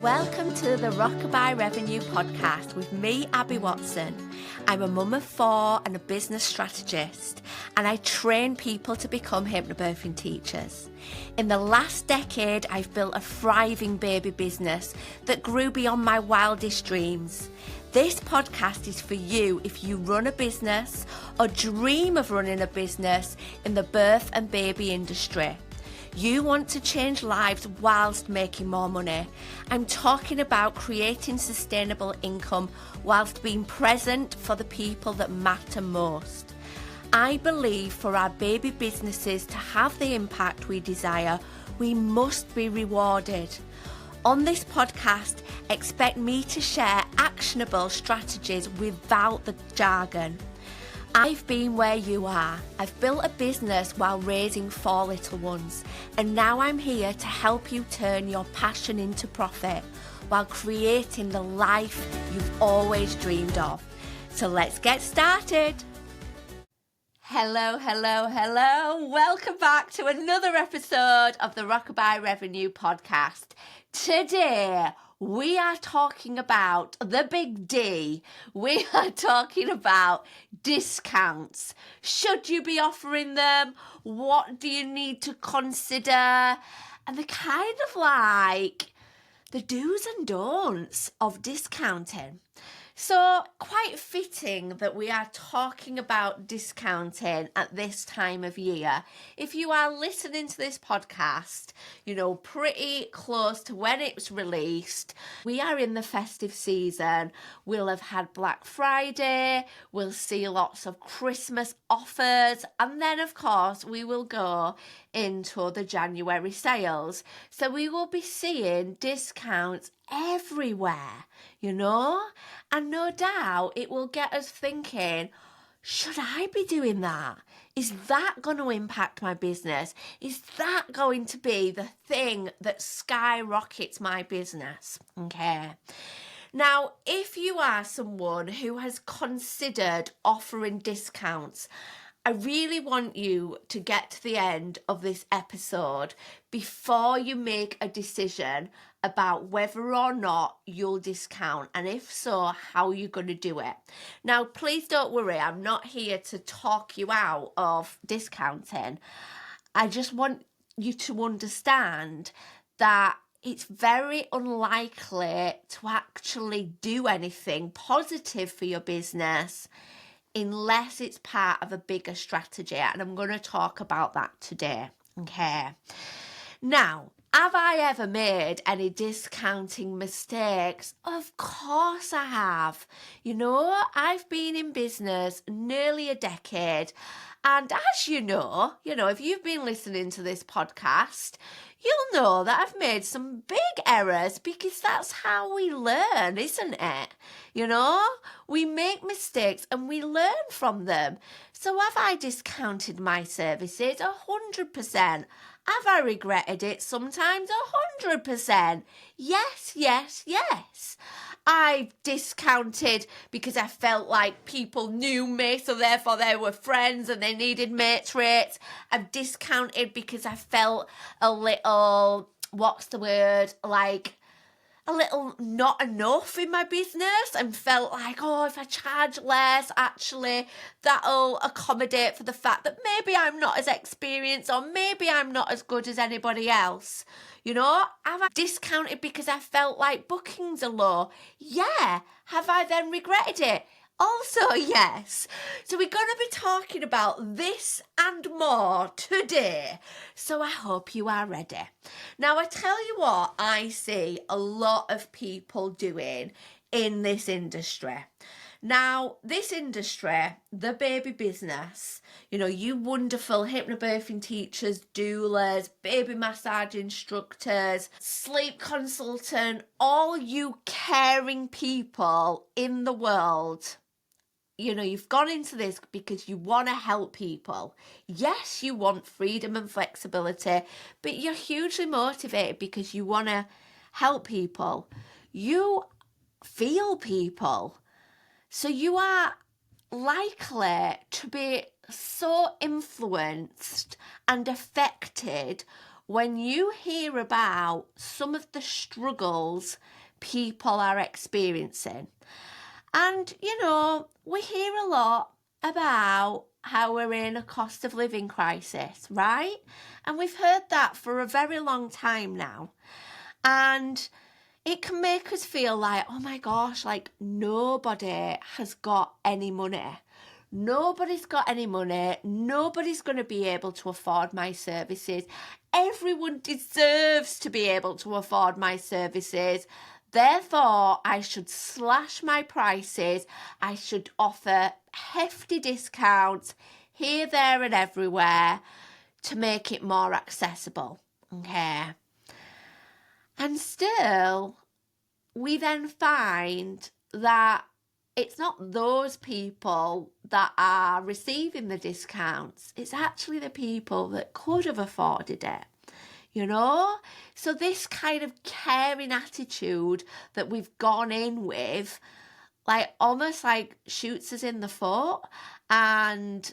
Welcome to the Rockabye Revenue Podcast with me, Abby Watson. I'm a mum of 4 and a business strategist, and I train people to become hypnobirthing teachers. In the last decade, I've built a thriving baby business that grew beyond my wildest dreams. This podcast is for you if you run a business or dream of running a business in the birth and baby industry. You want to change lives whilst making more money. I'm talking about creating sustainable income whilst being present for the people that matter most. I believe for our baby businesses to have the impact we desire, we must be rewarded. On this podcast, expect me to share actionable strategies without the jargon. I've been where you are. I've built a business while raising 4 little ones, and now I'm here to help you turn your passion into profit while creating the life you've always dreamed of. So let's get started. Hello. Welcome back to another episode of the Rockabye Revenue Podcast. Today, we are talking about the big D. We are talking about discounts. Should you be offering them? What do you need to consider? And the kind of like the do's and don'ts of discounting. So quite fitting that we are talking about discounting at this time of year. If you are listening to this podcast, pretty close to when it's released, we are in the festive season. We'll have had Black Friday, we'll see lots of Christmas offers, and then of course we will go into the January sales. So we will be seeing discounts everywhere, and no doubt it will get us thinking, should I be doing that? Is that going to impact my business? Is that going to be the thing that skyrockets my business? Okay. Now, if you are someone who has considered offering discounts, I really want you to get to the end of this episode before you make a decision about whether or not you'll discount, and if so, how you're going to do it. Now, please don't worry, I'm not here to talk you out of discounting. I just want you to understand that it's very unlikely to actually do anything positive for your business unless it's part of a bigger strategy, and I'm going to talk about that today. Okay. Now, have I ever made any discounting mistakes? Of course I have. I've been in business nearly a decade, and as you know, if you've been listening to this podcast, you'll know that I've made some big errors because that's how we learn, isn't it? We make mistakes and we learn from them. So have I discounted my services? 100%. Have I regretted it sometimes? 100%. Yes. I've discounted because I felt like people knew me, so therefore they were friends and they needed mates rates. I've discounted because I felt a little, a little not enough in my business and felt like, if I charge less, actually, that'll accommodate for the fact that maybe I'm not as experienced or maybe I'm not as good as anybody else. Have I discounted because I felt like bookings are low? Yeah. Have I then regretted it? Also, yes. So we're going to be talking about this and more today. So I hope you are ready. Now, I tell you what I see a lot of people doing in this industry. Now, this industry, the baby business, you wonderful hypnobirthing teachers, doulas, baby massage instructors, sleep consultant, all you caring people in the world. You've gone into this because you want to help people. Yes, you want freedom and flexibility, but you're hugely motivated because you want to help people. You feel people. So you are likely to be so influenced and affected when you hear about some of the struggles people are experiencing. And, we hear a lot about how we're in a cost of living crisis, right? And we've heard that for a very long time now. And it can make us feel like, oh my gosh, like nobody has got any money. Nobody's got any money. Nobody's going to be able to afford my services. Everyone deserves to be able to afford my services. Therefore, I should slash my prices. I should offer hefty discounts here, there, and everywhere to make it more accessible. Okay. And still, we then find that it's not those people that are receiving the discounts. It's actually the people that could have afforded it. So this kind of caring attitude that we've gone in with, almost shoots us in the foot and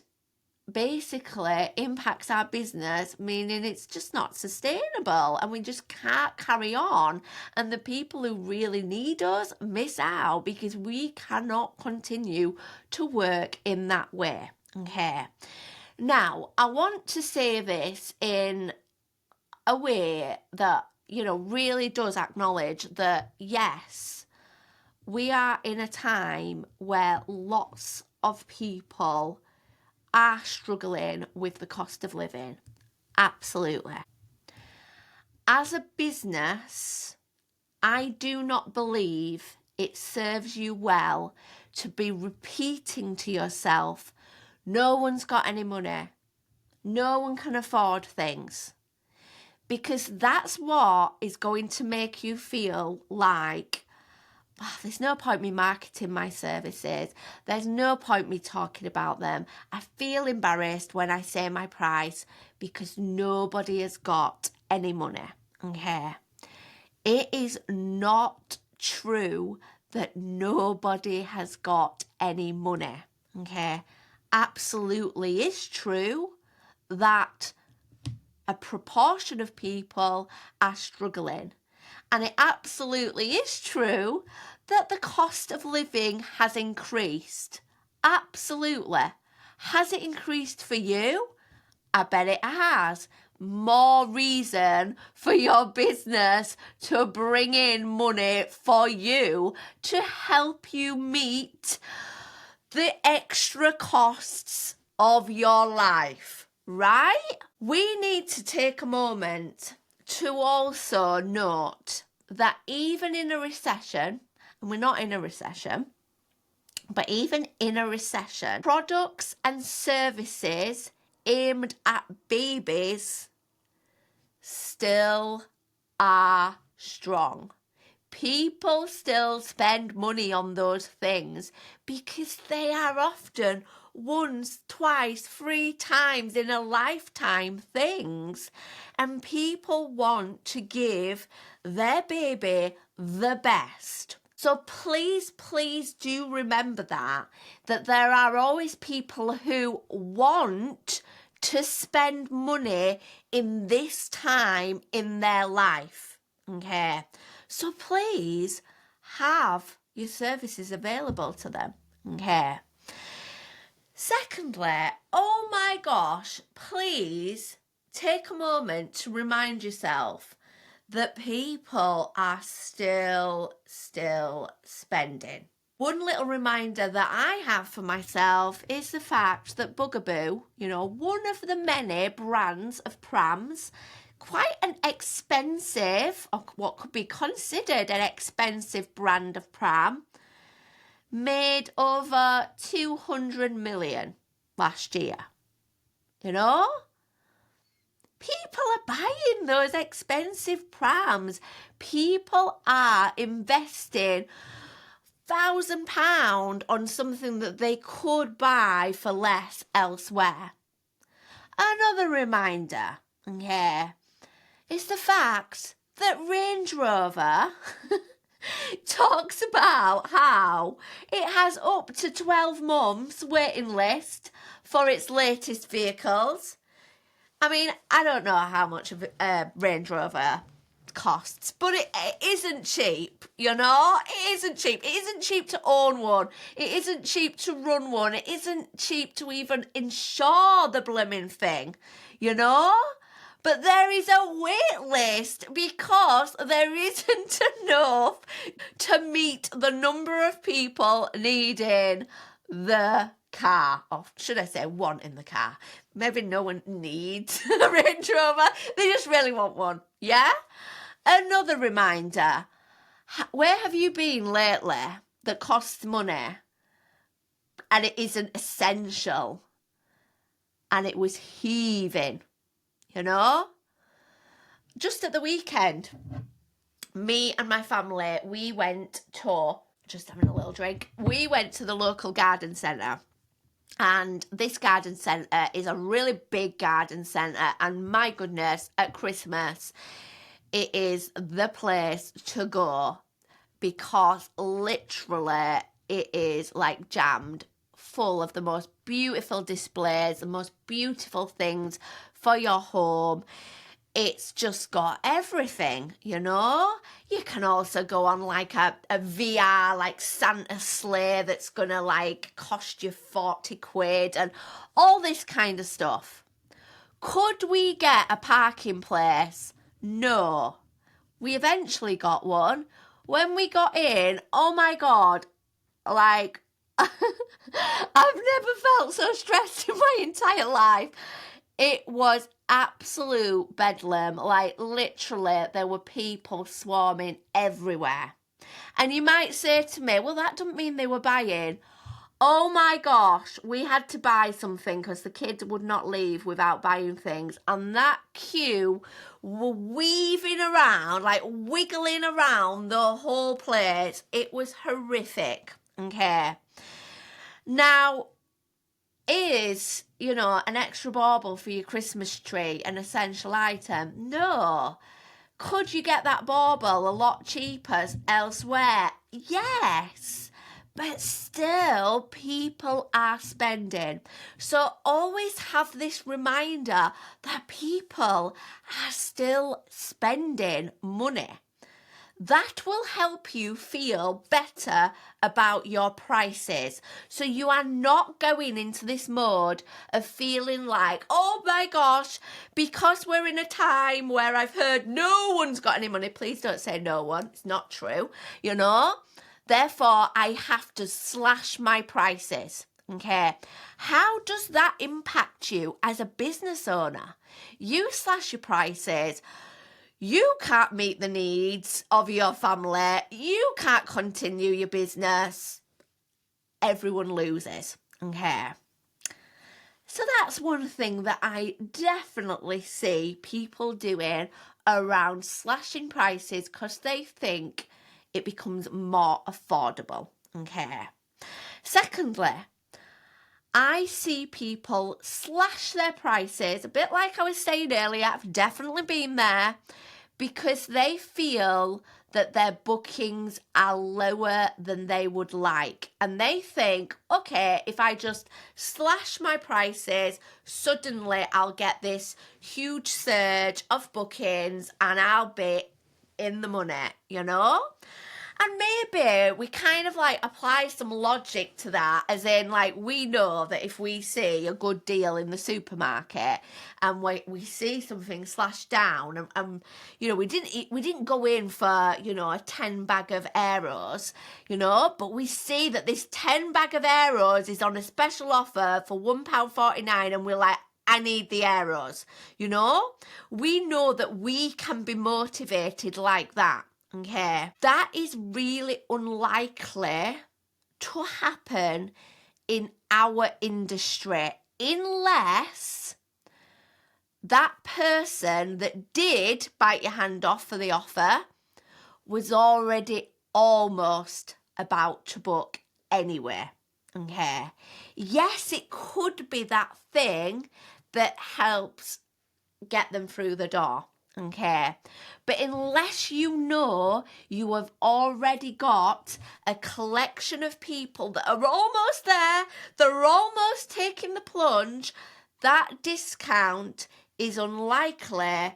basically impacts our business, meaning it's just not sustainable and we just can't carry on. And the people who really need us miss out because we cannot continue to work in that way. Okay. Now, I want to say this in a way that, really does acknowledge that, yes, we are in a time where lots of people are struggling with the cost of living. Absolutely. As a business, I do not believe it serves you well to be repeating to yourself, no one's got any money. No one can afford things. Because that's what is going to make you feel like, there's no point me marketing my services. There's no point me talking about them. I feel embarrassed when I say my price because nobody has got any money. Okay. It is not true that nobody has got any money. Okay. Absolutely is true that a proportion of people are struggling. And it absolutely is true that the cost of living has increased. Absolutely. Has it increased for you? I bet it has. More reason for your business to bring in money for you to help you meet the extra costs of your life. Right? We need to take a moment to also note that even in a recession, and we're not in a recession, but even in a recession, products and services aimed at babies still are strong. People still spend money on those things because they are often once, twice, 3 times in a lifetime things. And people want to give their baby the best. So please do remember that there are always people who want to spend money in this time in their life. Okay. So please have your services available to them. Okay. Secondly, oh my gosh, please take a moment to remind yourself that people are still spending. One little reminder that I have for myself is the fact that Bugaboo, one of the many brands of prams, quite an expensive, or what could be considered an expensive brand of pram, made over 200 million last year. People are buying those expensive prams. People are investing £1,000 on something that they could buy for less elsewhere. Another reminder, is the fact that Range Rover talks about how it has up to 12 months waiting list for its latest vehicles. I mean, I don't know how much a Range Rover costs, but it isn't cheap, you know? It isn't cheap. It isn't cheap to own one. It isn't cheap to run one. It isn't cheap to even insure the blooming thing, you know? But there is a wait list because there isn't enough to meet the number of people needing the car, or should I say wanting the car. Maybe no one needs a Range Rover. They just really want one, yeah? Another reminder, where have you been lately that costs money and it isn't essential and it was heaving, you know? Just at the weekend, me and my family, we went to, just having a little drink, we went to the local garden centre. And this garden centre is a really big garden centre, and my goodness, at Christmas, it is the place to go because literally it is like jammed full of the most beautiful displays, the most beautiful things for your home. It's just got everything, you know? You can also go on like a VR, like Santa sleigh that's gonna like cost you 40 quid and all this kind of stuff. Could we get a parking place? No. We eventually got one. When we got in, oh my God, like, I've never felt so stressed in my entire life. It was absolute bedlam. Like, literally, there were people swarming everywhere. And you might say to me, well, that doesn't mean they were buying. Oh my gosh, we had to buy something because the kids would not leave without buying things. And that queue were weaving around, like wiggling around the whole place. It was horrific, okay? Now, is, you know, an extra bauble for your Christmas tree an essential item? No. Could you get that bauble a lot cheaper elsewhere? Yes. But still, people are spending. So always have this reminder that people are still spending money. That will help you feel better about your prices. So you are not going into this mode of feeling like, oh my gosh, because we're in a time where I've heard no one's got any money. Please don't say no one. It's not true, you know? Therefore, I have to slash my prices. Okay, how does that impact you as a business owner? You slash your prices. You can't meet the needs of your family. You can't continue your business. Everyone loses. Okay. So that's one thing that I definitely see people doing around slashing prices because they think it becomes more affordable. Okay. Secondly, I see people slash their prices, a bit like I was saying earlier, I've definitely been there, because they feel that their bookings are lower than they would like. And they think, okay, if I just slash my prices, suddenly I'll get this huge surge of bookings and I'll be in the money, you know? And maybe we kind of like apply some logic to that, as in like we know that if we see a good deal in the supermarket and we see something slashed down and you know, we didn't go in for, you know, a 10 bag of arrows, you know, but we see that this 10 bag of arrows is on a special offer for £1.49 and we're like, I need the arrows, you know? We know that we can be motivated like that. Okay, that is really unlikely to happen in our industry unless that person that did bite your hand off for the offer was already almost about to book anyway. Okay, yes, it could be that thing that helps get them through the door. Okay, but unless you know you have already got a collection of people that are almost there, they're almost taking the plunge, that discount is unlikely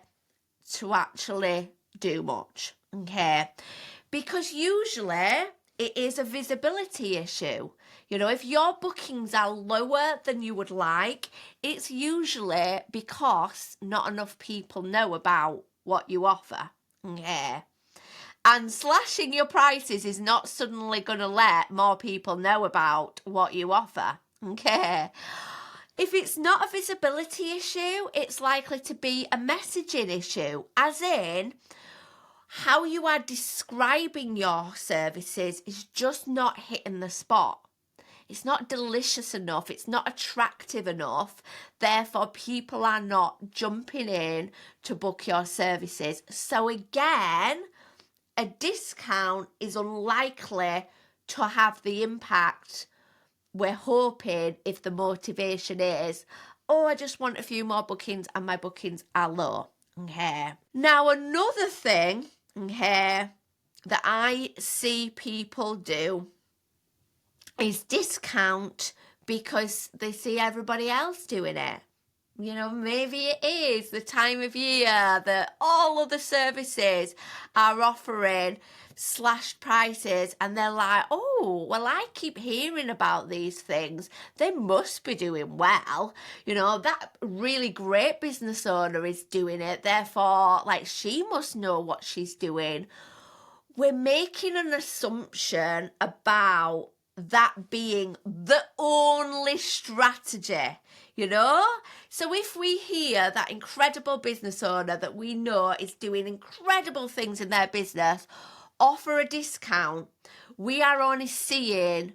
to actually do much, okay? Because usually it is a visibility issue. You know, if your bookings are lower than you would like, it's usually because not enough people know about what you offer, okay? And slashing your prices is not suddenly going to let more people know about what you offer, okay? If it's not a visibility issue, it's likely to be a messaging issue, as in how you are describing your services is just not hitting the spot. It's not delicious enough, it's not attractive enough, therefore people are not jumping in to book your services. So again, a discount is unlikely to have the impact we're hoping if the motivation is, oh, I just want a few more bookings and my bookings are low. Okay. Now, another thing, okay, that I see people do is discount because they see everybody else doing it. You know, maybe it is the time of year that all other services are offering slashed prices and they're like, oh, well, I keep hearing about these things. They must be doing well. You know, that really great business owner is doing it. Therefore, like, she must know what she's doing. We're making an assumption about that being the only strategy, you know? So if we hear that incredible business owner that we know is doing incredible things in their business offer a discount, we are only seeing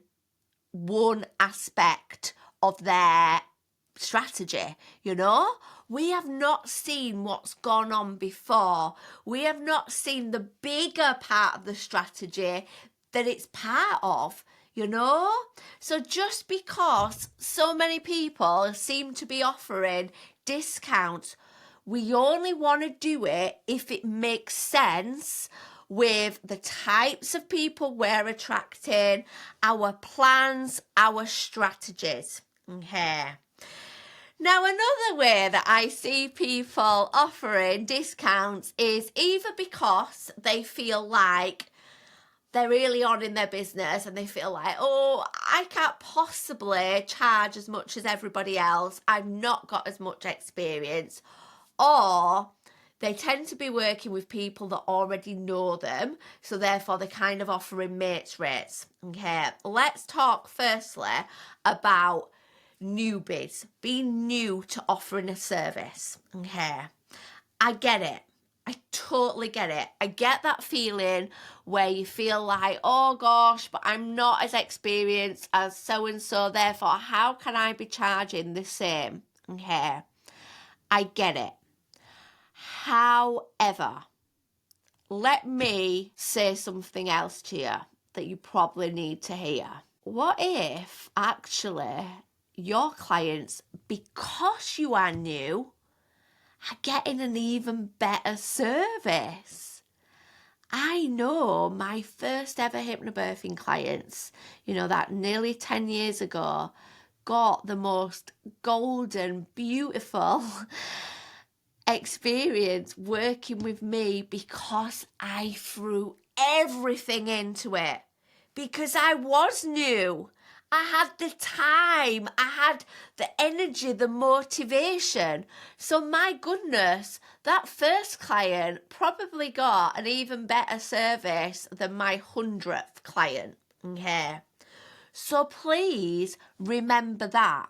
one aspect of their strategy, you know? We have not seen what's gone on before. We have not seen the bigger part of the strategy that it's part of, you know? So just because so many people seem to be offering discounts, we only want to do it if it makes sense with the types of people we're attracting, our plans, our strategies. Okay. Now, another way that I see people offering discounts is either because they feel like they're really on in their business and they feel like, oh, I can't possibly charge as much as everybody else. I've not got as much experience. Or they tend to be working with people that already know them, so therefore they're kind of offering mates rates. Okay, let's talk firstly about newbies, being new to offering a service. Okay, I get it. I totally get it. I get that feeling where you feel like, oh gosh, but I'm not as experienced as so-and-so, therefore how can I be charging the same? Okay, I get it. However, let me say something else to you that you probably need to hear. What if actually your clients, because you are new, are getting an even better service? I know my first ever hypnobirthing clients, you know, that nearly 10 years ago, got the most golden, beautiful experience working with me because I threw everything into it. Because I was new. I had the time, I had the energy, the motivation. So my goodness, that first client probably got an even better service than my 100th client. Okay. So please remember that.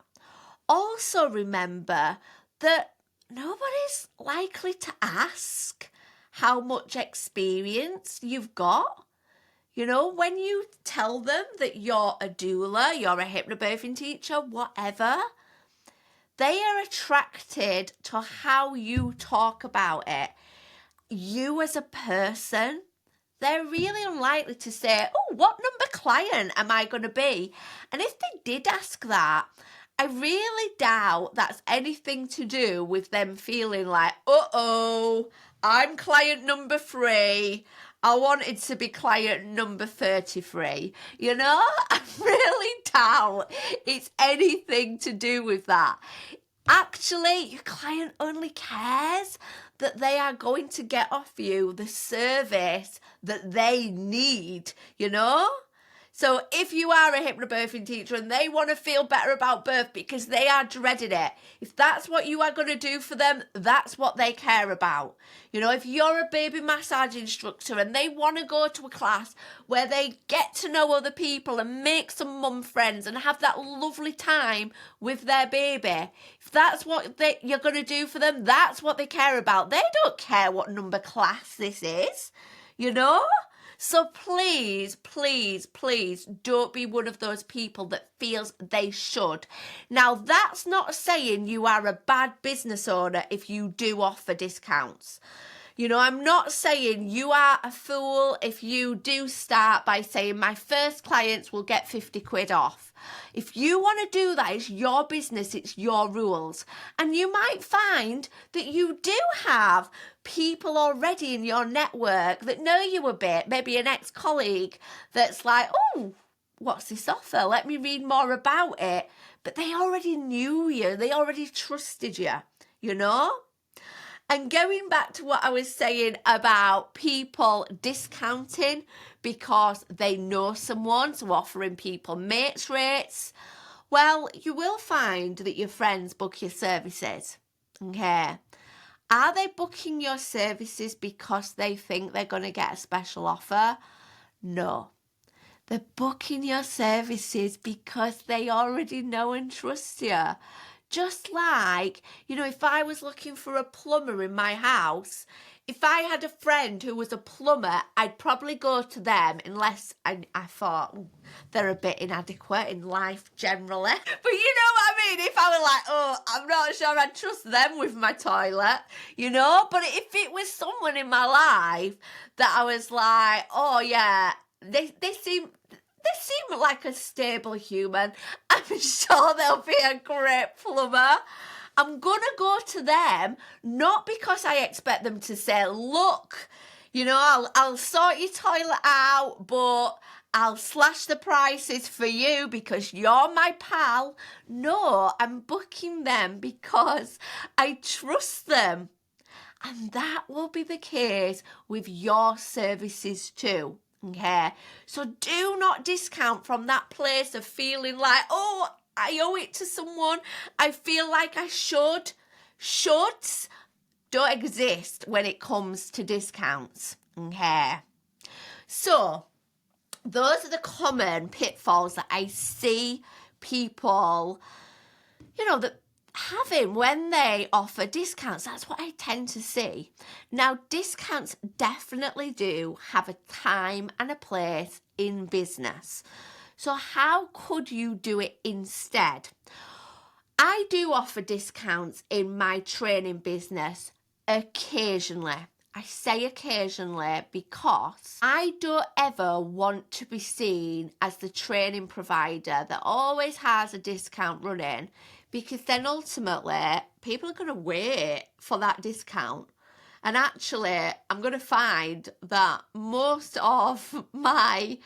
Also remember that nobody's likely to ask how much experience you've got. You know, when you tell them that you're a doula, you're a hypnobirthing teacher, whatever, they are attracted to how you talk about it. You as a person, they're really unlikely to say, oh, what number client am I going to be? And if they did ask that, I really doubt that's anything to do with them feeling like, uh-oh, I'm client number 3. I wanted to be client number 33. You know, I really doubt it's anything to do with that. Actually, your client only cares that they are going to get off you the service that they need, you know? So if you are a hypnobirthing teacher and they want to feel better about birth because they are dreading it, if that's what you are going to do for them, that's what they care about. You know, if you're a baby massage instructor and they want to go to a class where they get to know other people and make some mum friends and have that lovely time with their baby, if that's what you're going to do for them, that's what they care about. They don't care what number class this is, you know? So please, please, please don't be one of those people that feels they should. Now, that's not saying you are a bad business owner if you do offer discounts. You know, I'm not saying you are a fool if you do start by saying my first clients will get 50 quid off. If you want to do that, it's your business, it's your rules. And you might find that you do have people already in your network that know you a bit, maybe an ex-colleague that's like, oh, what's this offer? Let me read more about it. But they already knew you, they already trusted you, you know? And going back to what I was saying about people discounting because they know someone, so offering people mates rates, well, you will find that your friends book your services, okay? Are they booking your services because they think they're going to get a special offer? No. They're booking your services because they already know and trust you. Just like, you know, if I was looking for a plumber in my house, if I had a friend who was a plumber, I'd probably go to them unless I thought they're a bit inadequate in life generally. But you know what I mean? If I was like, oh, I'm not sure I'd trust them with my toilet, you know? But if it was someone in my life that I was like, oh yeah, they seem like a stable human, I'm sure they'll be a great plumber. I'm going to go to them, not because I expect them to say, look, you know, I'll sort your toilet out, but I'll slash the prices for you because you're my pal. No, I'm booking them because I trust them. And that will be the case with your services too. Okay, so do not discount from that place of feeling like, oh, I owe it to someone. I feel like I should. Shoulds don't exist when it comes to discounts. Okay, so those are the common pitfalls that I see people, you know, that having when they offer discounts. That's what I tend to see. Now, discounts definitely do have a time and a place in business. So how could you do it instead? I do offer discounts in my training business occasionally. I say occasionally because I don't ever want to be seen as the training provider that always has a discount running, because then ultimately people are going to wait for that discount. And actually, I'm going to find that most of my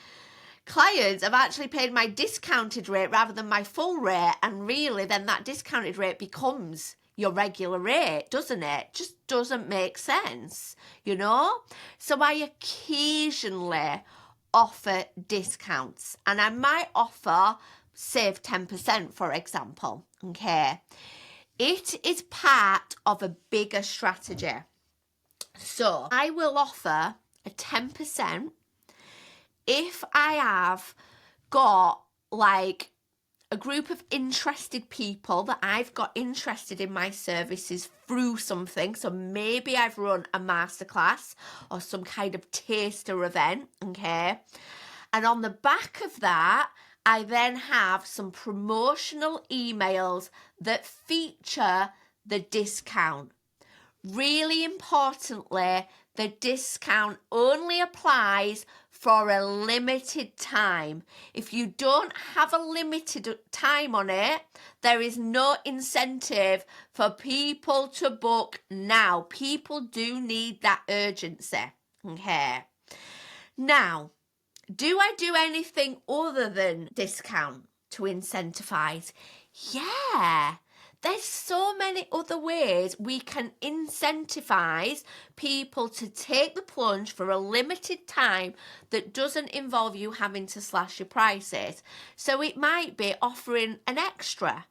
clients have actually paid my discounted rate rather than my full rate. And really, then that discounted rate becomes your regular rate, doesn't it? Just doesn't make sense, you know? So I occasionally offer discounts, and I might offer save 10%, for example, okay? It is part of a bigger strategy. So I will offer a 10% if I have got like a group of interested people that I've got interested in my services through something. So maybe I've run a masterclass or some kind of taster event, okay? And on the back of that, I then have some promotional emails that feature the discount. Really importantly, the discount only applies for a limited time. If you don't have a limited time on it, there is no incentive for people to book now. People do need that urgency, okay? Now, do I do anything other than discount to incentivize? Yeah, there's so many other ways we can incentivize people to take the plunge for a limited time that doesn't involve you having to slash your prices. So it might be offering an extra.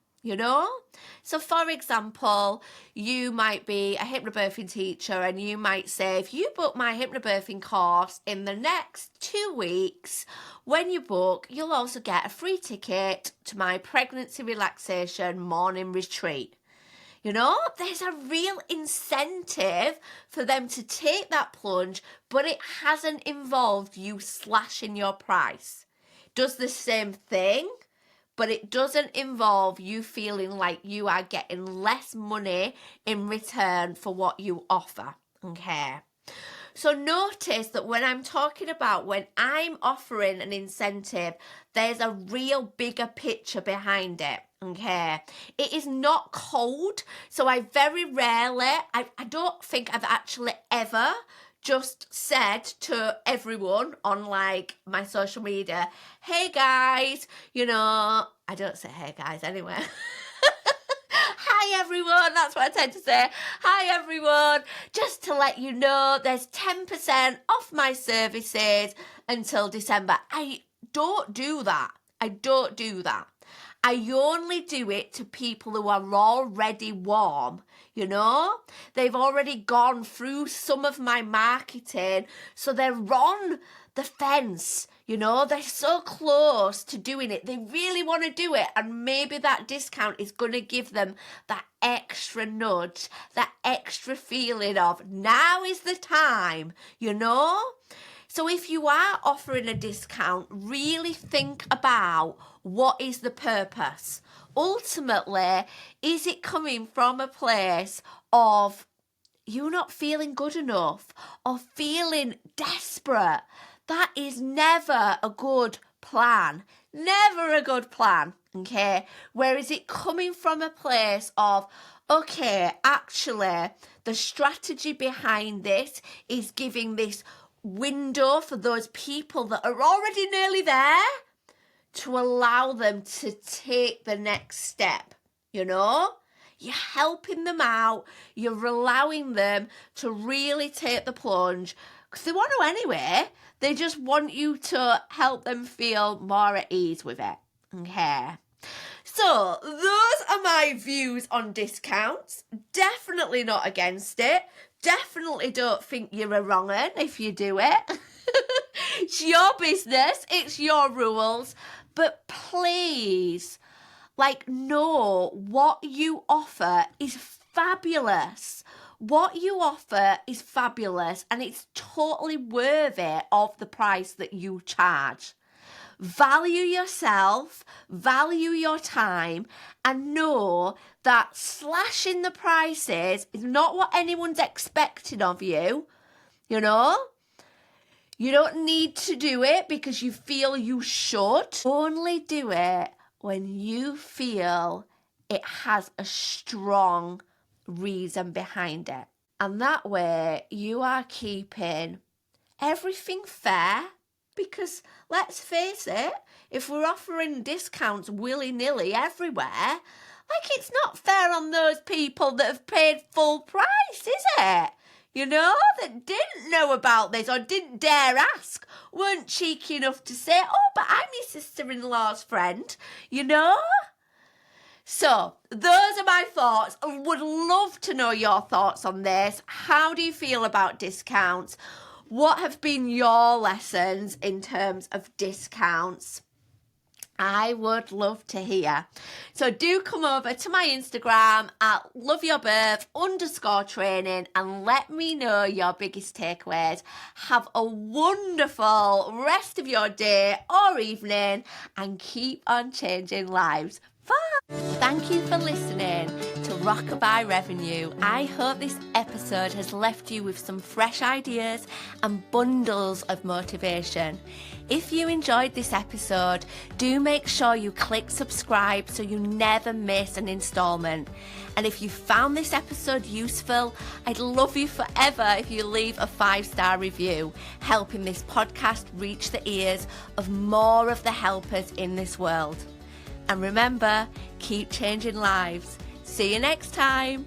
So for example, you might be a hypnobirthing teacher and you might say, if you book my hypnobirthing course in the next 2 weeks, when you book, you'll also get a free ticket to my pregnancy relaxation morning retreat. There's a real incentive for them to take that plunge, but it hasn't involved you slashing your price. Does the same thing, but it doesn't involve you feeling like you are getting less money in return for what you offer, okay? So notice that when I'm talking about when I'm offering an incentive, there's a real bigger picture behind it, okay? It is not cold, so I very rarely, I don't think I've actually ever just said to everyone on my social media, hey guys, I don't say hey guys anyway. Hi everyone, that's what I tend to say. Hi everyone, just to let you know there's 10% off my services until December. I don't do that. I only do it to people who are already warm, They've already gone through some of my marketing, so they're on the fence, They're so close to doing it. They really want to do it, and maybe that discount is going to give them that extra nudge, that extra feeling of now is the time, So if you are offering a discount, really think about what is the purpose. Ultimately, is it coming from a place of you not feeling good enough or feeling desperate? That is never a good plan. Never a good plan, okay? Where is it coming from a place of, okay, actually, the strategy behind this is giving this window for those people that are already nearly there to allow them to take the next step, You're helping them out. You're allowing them to really take the plunge because they want to anyway. They just want you to help them feel more at ease with it, okay? So those are my views on discounts. Definitely not against it. Definitely don't think you're a wrong 'un if you do it. It's your business. It's your rules. But please, know what you offer is fabulous. What you offer is fabulous and it's totally worthy of the price that you charge. Value yourself, value your time, and know that slashing the prices is not what anyone's expecting of you, You don't need to do it because you feel you should. Only do it when you feel it has a strong reason behind it. And that way you are keeping everything fair, because let's face it, if we're offering discounts willy-nilly everywhere, it's not fair on those people that have paid full price, is it? That didn't know about this or didn't dare ask, weren't cheeky enough to say, oh, but I'm your sister-in-law's friend, So, those are my thoughts. I would love to know your thoughts on this. How do you feel about discounts? What have been your lessons in terms of discounts? I would love to hear. So do come over to my Instagram at loveyourbirth_training and let me know your biggest takeaways. Have a wonderful rest of your day or evening and keep on changing lives. Bye. Thank you for listening to Rockabye Revenue. I hope this episode has left you with some fresh ideas and bundles of motivation. If you enjoyed this episode, do make sure you click subscribe so you never miss an installment. And if you found this episode useful, I'd love you forever if you leave a 5-star review, helping this podcast reach the ears of more of the helpers in this world. And remember, keep changing lives. See you next time.